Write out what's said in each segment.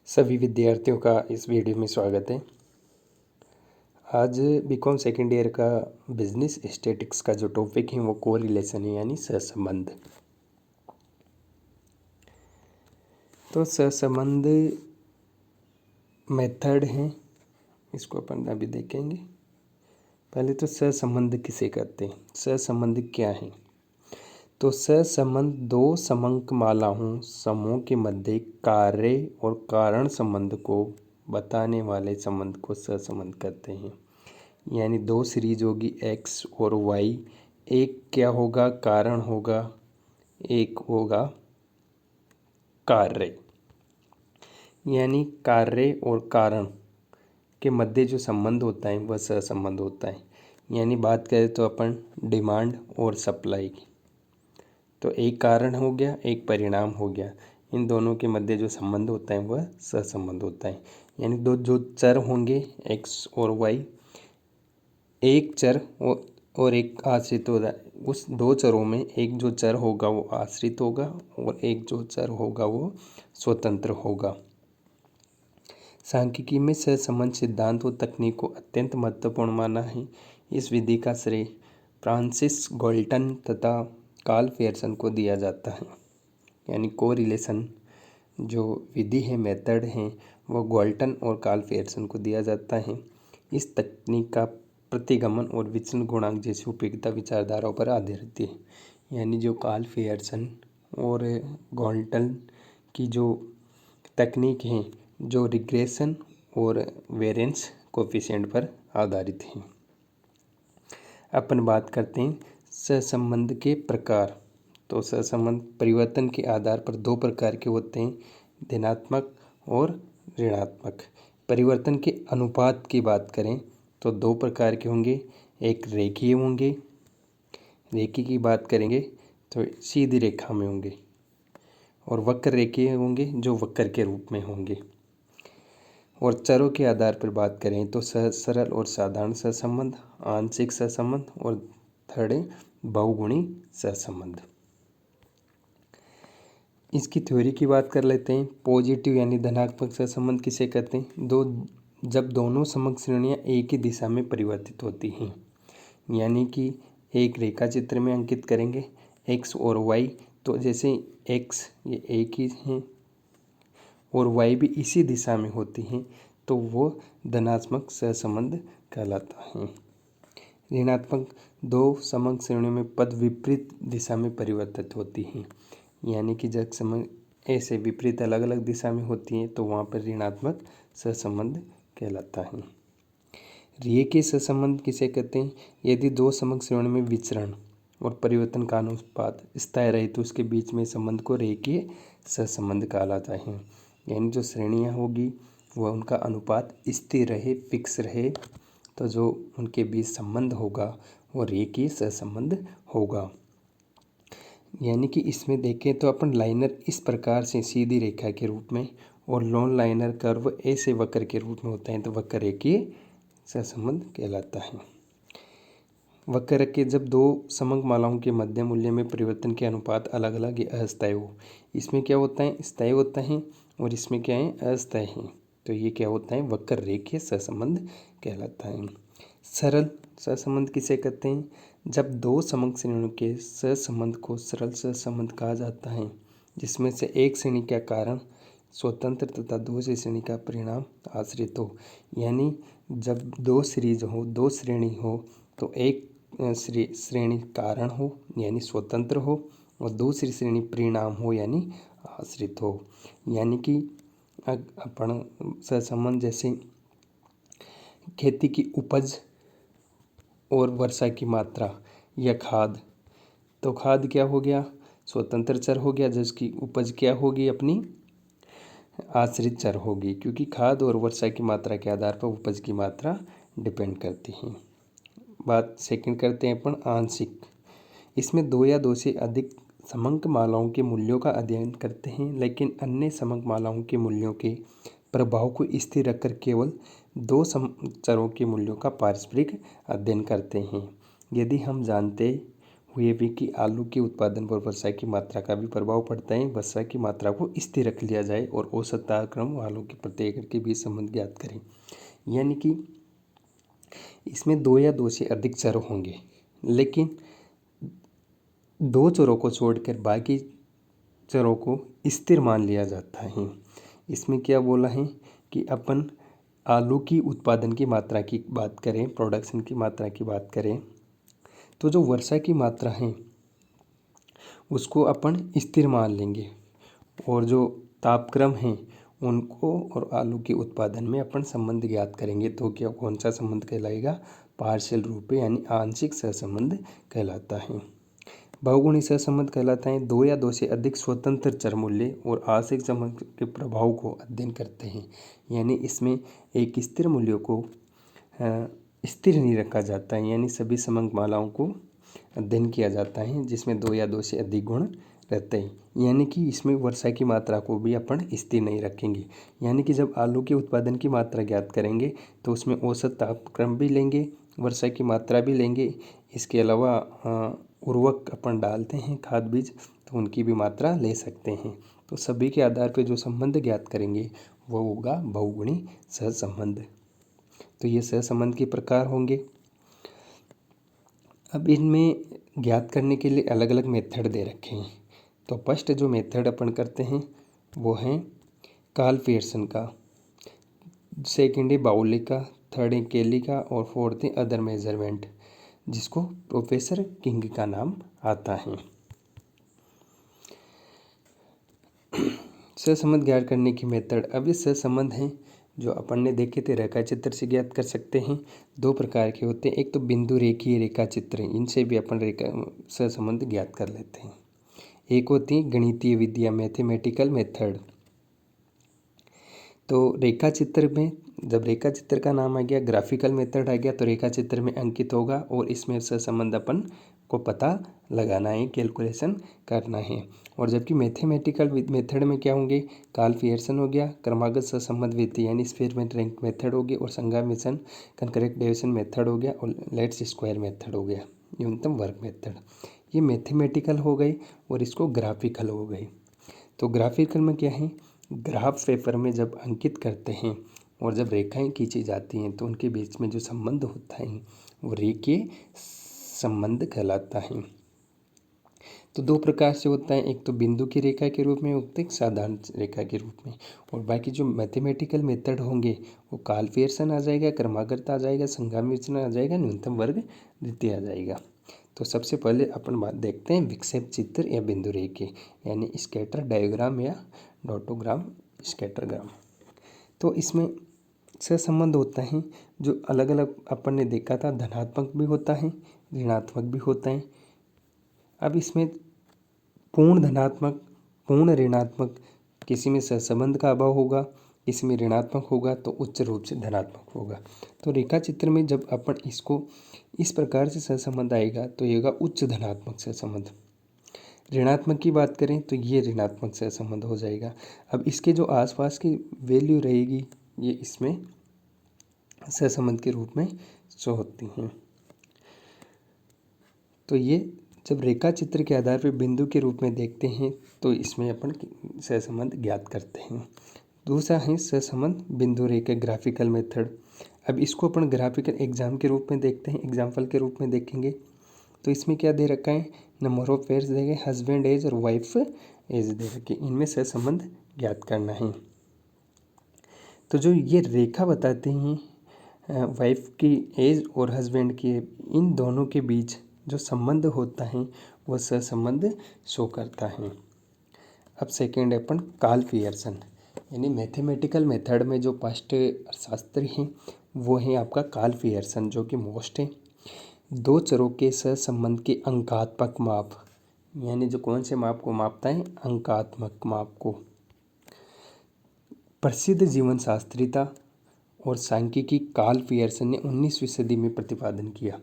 सभी विद्यार्थियों का इस वीडियो में स्वागत है। आज बीकॉम सेकेंड ईयर का बिजनेस स्टैटिक्स का जो टॉपिक है वो कोरिलेशन है, यानी सहसंबंध। तो सहसंबंध मेथड है, इसको अपन अभी देखेंगे। पहले तो सहसंबंध किसे कहते हैं, सहसंबंध क्या है। तो सहसंबंध दो समंकमालाओं समूह के मध्य कार्य और कारण संबंध को बताने वाले संबंध को सहसंबंध कहते हैं। यानी दो सीरीज होगी एक्स और वाई, एक क्या होगा, कारण होगा, एक होगा कार्य। यानी कार्य और कारण के मध्य जो संबंध होता है वह सहसंबंध होता है। यानी बात करें तो अपन डिमांड और सप्लाई की, तो एक कारण हो गया, एक परिणाम हो गया, इन दोनों के मध्य जो संबंध होता है वह सहसंबंध होता है। यानी दो जो चर होंगे एक्स और वाई, एक चर और एक आश्रित होगा, उस दो चरों में एक जो चर होगा वो आश्रित होगा और एक जो चर होगा वो स्वतंत्र होगा। सांख्यिकी में सहसंबंध सिद्धांत और तकनीक को अत्यंत महत्वपूर्ण माना है। इस विधि का श्रेय फ्रांसिस गाल्टन तथा कार्ल पियर्सन को दिया जाता है। यानी कोरिलेशन जो विधि है, मेथड है, वो गाल्टन और कार्ल पियर्सन को दिया जाता है। इस तकनीक का प्रतिगमन और विचलन गुणांक जैसी उपयोगिता विचारधाराओं पर आधारित है। यानी जो कार्ल पियर्सन और गाल्टन की जो तकनीक है, जो रिग्रेशन और वेरिएंस कोफिशिएंट पर आधारित है। अपन बात करते हैं सहसंबंध के प्रकार। तो सहसंबंध परिवर्तन के आधार पर दो प्रकार के होते हैं, धनात्मक और ऋणात्मक। परिवर्तन के अनुपात की बात करें तो दो प्रकार के होंगे, एक रेखीय होंगे, रेखी की बात करेंगे तो सीधी रेखा में होंगे, और वक्र रेखीय होंगे जो वक्र के रूप में होंगे। और चरों के आधार पर बात करें तो सरल और साधारण सहसंबंध, आंशिक सहसंबंध, और थर्ड है बहुगुणी सहसंबंध। इसकी थ्योरी की बात कर लेते हैं। पॉजिटिव यानी धनात्मक सहसंबंध किसे कहते हैं, जब दोनों समक श्रेणियाँ एक ही दिशा में परिवर्तित होती हैं। यानी कि एक रेखा चित्र में अंकित करेंगे एक्स और वाई, तो जैसे एक्स ये एक ही हैं और वाई भी इसी दिशा में होती हैं, तो वो धनात्मक सहसंबंध कहलाता है। ऋणात्मक दो समक श्रेणियों में पद विपरीत दिशा में परिवर्तित होती हैं। यानी कि जब समय ऐसे विपरीत अलग अलग दिशा में होती हैं तो वहाँ पर ऋणात्मक सहसंबंध कहलाता है। रेखीय सहसंबंध किसे कहते हैं, यदि दो समक श्रेणियों में विचरण और परिवर्तन का अनुपात स्थायी रहे तो उसके बीच में संबंध को रेखीय सहसंबंध कहलाता है। यानी जो श्रेणियाँ होगी वह उनका अनुपात स्थिर रहे, फिक्स रहे, तो जो उनके बीच संबंध होगा वो रेखीय सहसंबंध होगा। यानी कि इसमें देखें तो अपन लाइनर इस प्रकार से सीधी रेखा के रूप में और लॉन लाइनर कर्व ऐसे वक्र के रूप में होता है, तो वक्र रेखीय सहसंबंध कहलाता है। वक्र के जब दो समक मालाओं के मध्य मूल्य में परिवर्तन के अनुपात अलग अलग या अस्थायी हो, इसमें क्या होता है, स्थायी होता है, और इसमें क्या है, अस्थायी है, तो ये क्या होता है, वक्र रेखीय सहसंबंध कहलाता है। सरल सहसंबंध किसे कहते हैं, जब दो समक श्रेणियों के सहसंबंध को सरल सहसंबंध कहा जाता है, जिसमें से एक श्रेणी का कारण स्वतंत्र तथा दूसरी श्रेणी का परिणाम आश्रित हो। यानी जब दो सीरीज हो, दो श्रेणी हो, तो एक श्रेणी कारण हो यानी स्वतंत्र हो, और दूसरी श्रेणी परिणाम हो यानी आश्रित हो। यानी कि अपन सहसंबंध जैसे खेती की उपज और वर्षा की मात्रा या खाद, तो खाद क्या हो गया, स्वतंत्र चर हो गया, जिसकी उपज क्या होगी, अपनी आश्रित चर होगी, क्योंकि खाद और वर्षा की मात्रा के आधार पर उपज की मात्रा डिपेंड करती है। बात सेकंड करते हैं अपन आंशिक। इसमें दो या दो से अधिक समंक मालाओं के मूल्यों का अध्ययन करते हैं, लेकिन अन्य समंक मालाओं के मूल्यों के प्रभाव को स्थिर रखकर केवल दो चरों के मूल्यों का पारस्परिक अध्ययन करते हैं। यदि हम जानते हुए भी कि आलू के उत्पादन पर वर्षा की मात्रा का भी प्रभाव पड़ता है। वर्षा की मात्रा को स्थिर रख लिया जाए और औसत तापक्रम आलू के प्रति एकड़ के बीच संबंध ज्ञात करें। यानी कि इसमें 2 या 2 से अधिक चर होंगे, लेकिन 2 चरों को छोड़कर बाकी चरों को स्थिर मान लिया जाता है। इसमें क्या बोला है कि अपन आलू की उत्पादन की मात्रा की बात करें, प्रोडक्शन की मात्रा की बात करें, तो जो वर्षा की मात्रा है उसको अपन स्थिर मान लेंगे और जो तापक्रम है उनको और आलू के उत्पादन में अपन संबंध ज्ञात करेंगे। तो क्या कौन सा संबंध कहलाएगा? पार्शियल रूप यानी आंशिक सहसंबंध कहलाता है। बहुगुणी सहसंबंध कहलाता है 2 या 2 से अधिक स्वतंत्र चर मूल्य और आंशिक संबंध के प्रभाव को अध्ययन करते हैं। यानी इसमें एक स्थिर मूल्यों को स्थिर नहीं रखा जाता है, यानी सभी समंक मालाओं को अध्ययन किया जाता है जिसमें 2 या 2 से अधिक गुण रहते हैं। यानी कि इसमें वर्षा की मात्रा को भी अपन स्थिर नहीं रखेंगे। यानी कि जब आलू के उत्पादन की मात्रा ज्ञात करेंगे तो उसमें औसत तापक्रम भी लेंगे, वर्षा की मात्रा भी लेंगे, इसके अलावा उर्वरक अपन डालते हैं, खाद बीज, तो उनकी भी मात्रा ले सकते हैं। तो सभी के आधार पर जो संबंध ज्ञात करेंगे वो होगा बहुगुणी सहसंबंध। तो ये सहसंबंध के प्रकार होंगे। अब इनमें ज्ञात करने के लिए अलग अलग मेथड दे रखे हैं। तो फर्स्ट जो मेथड अपन करते हैं वो है कार्ल पियर्सन का, सेकेंड है बाउली का, थर्ड है केली का और फोर्थ है अदर मेजरमेंट, जिसको प्रोफेसर किंग का नाम आता है। सहसंबंध ज्ञात करने की मेथड। अब ये सहसंबंध हैं जो अपन ने देखे थे रेखा चित्र से ज्ञात कर सकते हैं। 2 प्रकार के होते हैं, एक तो बिंदु रेखीय रेखा चित्र, इनसे भी अपन रेखा सहसंबंध ज्ञात कर लेते हैं। एक होती है गणितीय विधियाँ, मैथमेटिकल मेथड। तो रेखा चित्र में जब रेखा चित्र का नाम आ गया, ग्राफिकल मेथड आ गया, तो रेखा चित्र में अंकित होगा और इसमें सहसंबंध अपन को पता लगाना है, कैलकुलेशन करना है। और जबकि मैथमेटिकल मेथड में क्या होंगे? कार्ल पियर्सन हो गया, क्रमागत सहसंबंध विधि यानी एक्सपेरिमेंट रैंक मेथड हो गई, और संगामिशन कनकरेक्ट डेविएशन मेथड हो गया, और लेट्स स्क्वायर मेथड हो गया, न्यूनतम वर्ग मेथड। ये मैथमेटिकल हो गई और इसको ग्राफिकल हो गई। तो ग्राफिकल में क्या है? ग्राफ पेपर में जब अंकित करते हैं और जब रेखाएं खींची जाती हैं तो उनके बीच में जो संबंध होता है वो रेखीय संबंध कहलाता है। तो 2 प्रकार से होता है, एक तो बिंदु की रेखा के रूप में, एक साधारण रेखा के रूप में। और बाकी जो मैथमेटिकल मेथड होंगे वो कार्ल पियर्सन आ जाएगा, क्रमागत आ जाएगा, संगामिशन आ जाएगा, न्यूनतम वर्ग द्वितीय आ जाएगा। तो सबसे पहले अपन बात देखते हैं विक्षेप चित्र या बिंदु रेखे यानी स्कैटर डायग्राम या डॉटोग्राम, स्कैटरग्राम। तो इसमें सहसंबंध होता है जो अलग अलग अपन ने देखा था, धनात्मक भी होता है, ऋणात्मक भी होता है। अब इसमें पूर्ण धनात्मक, पूर्ण ऋणात्मक, किसी में सहसंबंध का अभाव होगा, किसी में ऋणात्मक होगा, तो उच्च रूप से धनात्मक होगा। तो रेखा चित्र में जब अपन इसको इस प्रकार से सहसंबंध आएगा तो ये होगा उच्च धनात्मक सहसंबंध। ऋणात्मक की बात करें तो ये ऋणात्मक सहसंबंध हो जाएगा। अब इसके जो आसपास की वैल्यू रहेगी ये इसमें सहसंबंध के रूप में शो होती हैं। तो ये जब रेखा चित्र के आधार पर बिंदु के रूप में देखते हैं तो इसमें अपन सहसंबंध ज्ञात करते हैं। दूसरा है सहसंबंध बिंदु रेखा ग्राफिकल मेथड। अब इसको अपन ग्राफिकल एग्जाम के रूप में देखते हैं, एग्जाम्पल के रूप में देखेंगे। तो इसमें क्या दे रखा है? नंबर ऑफ पेयर्स दे गए, हस्बैंड एज और वाइफ एज दे रखी, इनमें सहसंबंध ज्ञात करना है। तो जो ये रेखा बताते हैं वाइफ की एज और हस्बैंड की, इन दोनों के बीच जो संबंध होता है वह सहसंबंध शो करता है। अब सेकेंड है अपन कार्ल पियर्सन, यानी मैथमेटिकल मेथड में जो फर्स्ट शास्त्री हैं वो है आपका कार्ल पियर्सन, जो कि मोस्ट है। 2 चरों के सहसंबंध के अंकात्मक माप, यानी जो कौन से माप को मापता है? अंकात्मक माप को। प्रसिद्ध जीवन शास्त्रीता और सांख्यिकी कार्ल पियर्सन ने 19वीं सदी में प्रतिपादन किया।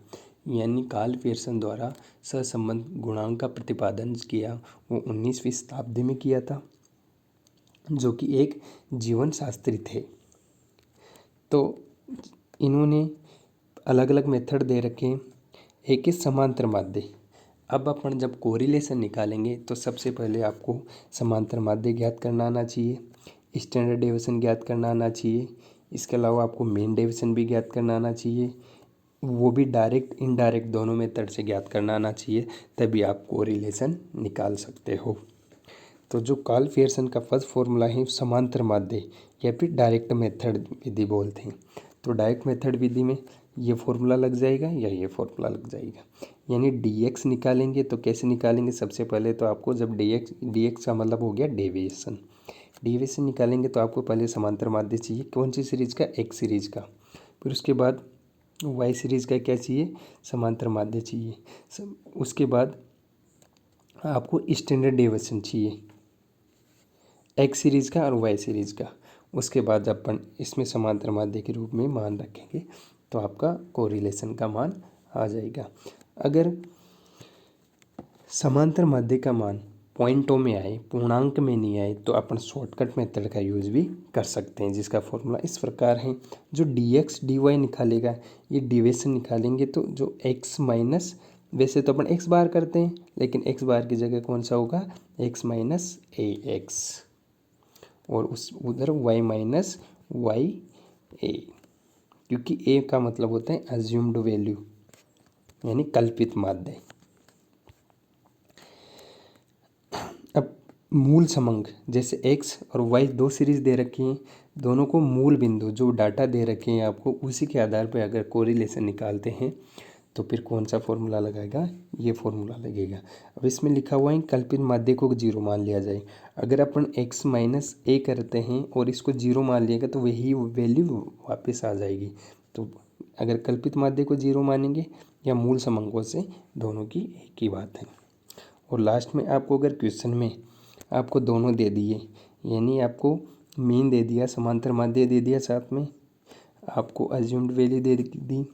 यानी कार्ल पियर्सन द्वारा सहसंबंध गुणांक का प्रतिपादन किया वो 19वीं शताब्दी में किया था, जो कि एक जीवन शास्त्री थे। तो इन्होंने अलग अलग मेथड दे रखे हैं। एक है समांतर माध्य। अब अपन जब कोरिलेशन निकालेंगे तो सबसे पहले आपको समांतर माध्य ज्ञात करना आना चाहिए, स्टैंडर्ड डेविएशन ज्ञात करना आना चाहिए, इसके अलावा आपको मेन डेविएशन भी ज्ञात करना आना चाहिए, वो भी डायरेक्ट इनडायरेक्ट दोनों मेथड से ज्ञात करना आना चाहिए, तभी आप कोरिलेशन निकाल सकते हो। तो जो कार्ल पियर्सन का फर्स्ट फॉर्मूला है समांतर माध्य या फिर डायरेक्ट मेथड विधि बोलते हैं। तो डायरेक्ट मेथड विधि में ये फॉर्मूला लग जाएगा या ये फॉर्मूला लग जाएगा, यानी dx निकालेंगे तो कैसे निकालेंगे, सबसे पहले तो आपको जब dx का मतलब हो गया डेविएशन निकालेंगे तो आपको पहले समांतर माध्य चाहिए, कौन सी सीरीज का, एक्स सीरीज का। फिर उसके बाद वाई सीरीज का क्या चाहिए, समांतर माध्य चाहिए। उसके बाद आपको स्टैंडर्ड डेविएशन चाहिए एक्स सीरीज का और वाई सीरीज का। उसके बाद अपन इसमें समांतर माध्य के रूप में मान रखेंगे तो आपका कोरिलेशन का मान आ जाएगा। अगर समांतर माध्य का मान पॉइंटों में आए, पूर्णांक में नहीं आए, तो अपन शॉर्टकट मेथड का यूज़ भी कर सकते हैं, जिसका फॉर्मूला इस प्रकार है। जो dx dy निकालेगा, ये डेविएशन निकालेंगे तो जो x माइनस, वैसे तो अपन x बार करते हैं लेकिन x बार की जगह कौन सा होगा, x माइनस ए एक्स, और उस उधर y माइनस वाई ए, क्योंकि a का मतलब होता है अज्यूम्ड वैल्यू यानी कल्पित माध्य। अब मूल समंक, जैसे x और y दो सीरीज दे रखी हैं, दोनों को मूल बिंदु जो डाटा दे रखे हैं आपको, उसी के आधार पर अगर कोरिलेशन निकालते हैं तो फिर कौन सा फॉर्मूला लगाएगा, ये फॉर्मूला लगेगा। अब इसमें लिखा हुआ है कल्पित माध्य को जीरो मान लिया जाए। अगर अपन x माइनस ए करते हैं और इसको जीरो मान लिएगा तो वही वैल्यू वापस आ जाएगी। तो अगर कल्पित माध्य को जीरो मानेंगे या मूल समंकों से, दोनों की एक ही बात है। और लास्ट में आपको अगर क्वेश्चन में आपको दोनों दे दिए, यानी आपको मीन दे दिया, समांतर माध्य दे दिया, साथ में आपको अज्यूम्ड वैल्यू दे दी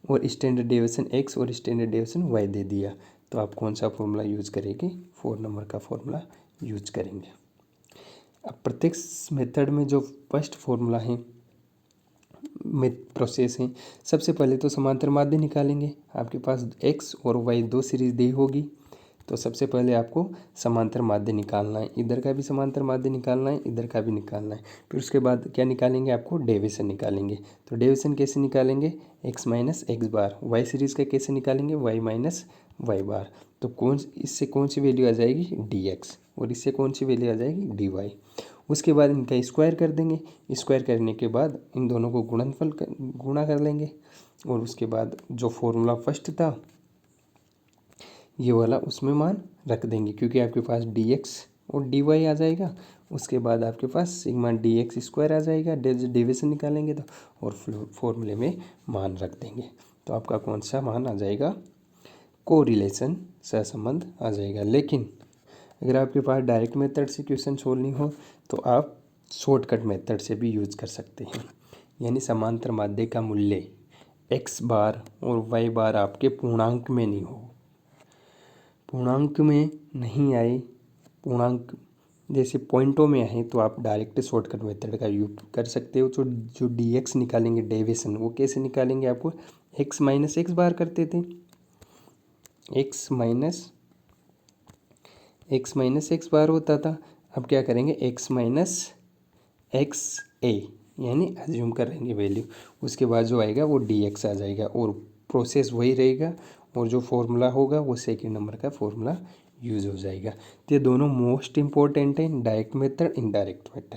और स्टैंडर्ड डेविएशन x और स्टैंडर्ड डेविएशन y दे दिया, तो आप कौन सा फॉर्मूला यूज़ करेंगे, 4 नंबर का फॉर्मूला यूज करेंगे। अब प्रत्येक मेथड में जो फर्स्ट फॉर्मूला है प्रोसेस है, सबसे पहले तो समांतर माध्य निकालेंगे। आपके पास x और y दो सीरीज दी होगी, तो सबसे पहले आपको समांतर माध्य निकालना है, इधर का भी समांतर माध्य निकालना है, इधर का भी निकालना है। फिर उसके बाद क्या निकालेंगे, आपको डेविएशन निकालेंगे। तो डेविएशन कैसे निकालेंगे, x माइनस एक्स बार, वाई सीरीज़ का कैसे निकालेंगे, y माइनस वाई बार। तो इससे कौन सी वैल्यू आ जाएगी, dx, और इससे कौन सी वैल्यू आ जाएगी, dy। उसके बाद इनका स्क्वायर कर देंगे, स्क्वायर करने के बाद इन दोनों को गुणा कर लेंगे, और उसके बाद जो फॉर्मूला फर्स्ट था ये वाला उसमें मान रख देंगे, क्योंकि आपके पास dx और dy आ जाएगा। उसके बाद आपके पास सिग्मा dx स्क्वायर आ जाएगा, डेविएशन निकालेंगे तो, और फॉर्मूले में मान रख देंगे, तो आपका कौन सा मान आ जाएगा, कोरिलेशन सहसंबंध आ जाएगा। लेकिन अगर आपके पास डायरेक्ट मेथड से क्वेश्चन सोल्व नहीं हो तो आप शॉर्टकट मेथड से भी यूज कर सकते हैं, यानी समांतर माध्य का मूल्य x बार और y बार आपके पूर्णांक में नहीं हो, पूर्णांक में नहीं आए, पूर्णांक जैसे पॉइंटों में आए, तो आप डायरेक्ट शॉर्टकट मेथड का यूज कर सकते हो। तो जो dx निकालेंगे डेविएशन, वो कैसे निकालेंगे, आपको x माइनस एक्स बार करते थे, x माइनस एक्स बार होता था, अब क्या करेंगे, x माइनस एक्स ए, यानी अज्यूम करेंगे वैल्यू, उसके बाद जो आएगा वो dx आ जाएगा, और प्रोसेस वही रहेगा, और जो फॉर्मूला होगा वो सेकेंड नंबर का फॉर्मूला यूज़ हो जाएगा। तो ये दोनों मोस्ट इम्पोर्टेंट हैं, डायरेक्ट मेथड, इनडायरेक्ट मेथड।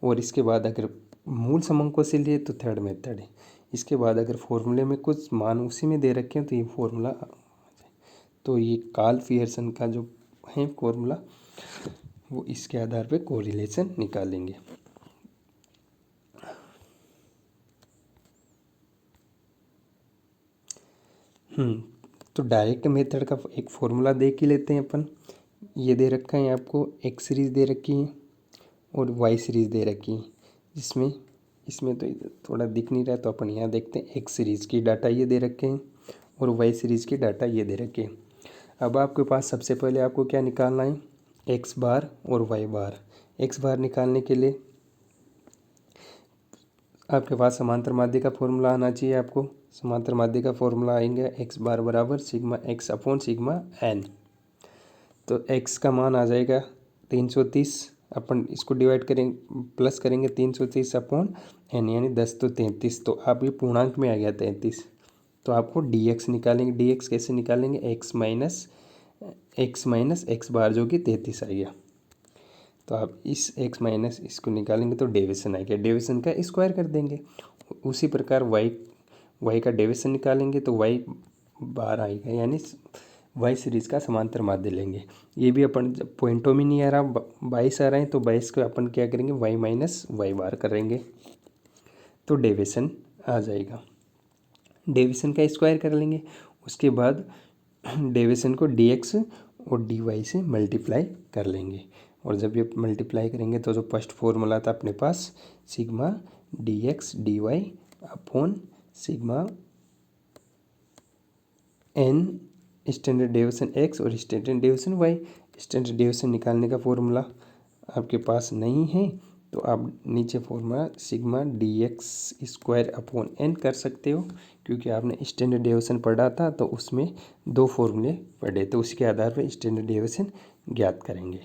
और इसके बाद अगर मूल समंकों से लिए तो थर्ड मेथड है। इसके बाद अगर फॉर्मूले में कुछ मान उसी में दे रखे हैं तो ये फॉर्मूला, तो ये कार्ल पियर्सन का जो है फॉर्मूला, वो इसके आधार पे कोरिलेशन निकालेंगे। तो डायरेक्ट मेथड का एक फॉर्मूला देख ही लेते हैं अपन। ये दे रखा है आपको, एक्स सीरीज़ दे रखी है और वाई सीरीज़ दे रखी है, जिसमें इसमें तो थोड़ा दिख नहीं रहा, तो अपन यहाँ देखते हैं एक्स सीरीज़ की डाटा ये दे रखे हैं और वाई सीरीज़ की डाटा ये दे रखे हैं। अब आपके पास सबसे पहले आपको क्या निकालना है, एक्स बार और वाई बार। एक्स बार निकालने के लिए आपके पास समांतर माध्य का फॉर्मूला आना चाहिए। आपको समांतर माध्य का फॉर्मूला आएंगे x बार बराबर sigma x upon sigma n। तो x का मान आ जाएगा 330, अपन इसको डिवाइड करेंगे प्लस करेंगे 330 अपॉन n यानी 10 तो 33। तो आप ये पूर्णांक में आ गया 33। तो आपको dx निकालेंगे। dx कैसे निकालेंगे? x माइनस x बार जो कि 33 आ गया। तो आप इस x माइनस इसको निकालेंगे तो डेविएशन आ गया। डेविएशन का स्क्वायर कर देंगे। उसी प्रकार y का डेविएशन निकालेंगे तो y बार आएगा, यानी y सीरीज़ का समांतर माध्य लेंगे। ये भी अपन पॉइंटों में नहीं आ रहा, 22 आ रहे हैं तो 22 को अपन क्या करेंगे y माइनस y बार करेंगे तो डेविएशन आ जाएगा। डेविएशन का स्क्वायर कर लेंगे। उसके बाद डेविएशन को dx और dy से मल्टीप्लाई कर लेंगे। और जब ये मल्टीप्लाई करेंगे तो जो फर्स्ट फॉर्मूला था अपने पास sigma dx dy upon sigma n standard deviation x और standard deviation y। Standard deviation निकालने का फॉर्मूला आपके पास नहीं है तो आप नीचे formula sigma dx square upon n कर सकते हो, क्योंकि आपने स्टैंडर्ड डेविएशन पढ़ा था तो उसमें 2 फॉर्मूले पढ़े, तो उसके आधार पर स्टैंडर्ड डेविएशन ज्ञात करेंगे।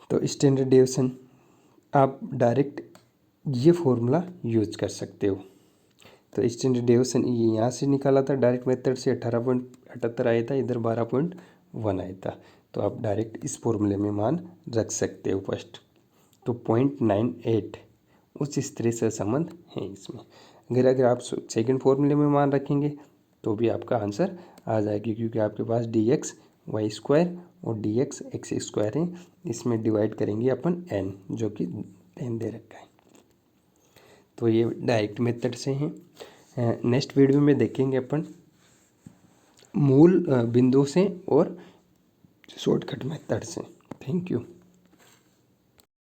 तो स्टैंडर्ड डेविएशन आप डायरेक्ट ये फॉर्मूला यूज कर सकते हो। तो स्टैंडर्ड डेविएशन यहाँ से निकाला था डायरेक्ट मेथड से 18.78 आया था, इधर 12.1 आया था। तो आप डायरेक्ट इस फॉर्मूले में मान रख सकते हो फर्स्ट। तो 0.98 उस तरह से संबंध है इसमें। अगर आप सेकंड फॉर्मूले में मान रखेंगे तो भी आपका आंसर आ जाएगी, क्योंकि आपके पास dx y स्क्वायर और dx x स्क्वायर है। इसमें डिवाइड करेंगे अपन n, जो कि n दे रखा है। तो ये डायरेक्ट मेथड से हैं। नेक्स्ट वीडियो में देखेंगे अपन मूल बिंदु से और शॉर्टकट मेथड से। Thank you.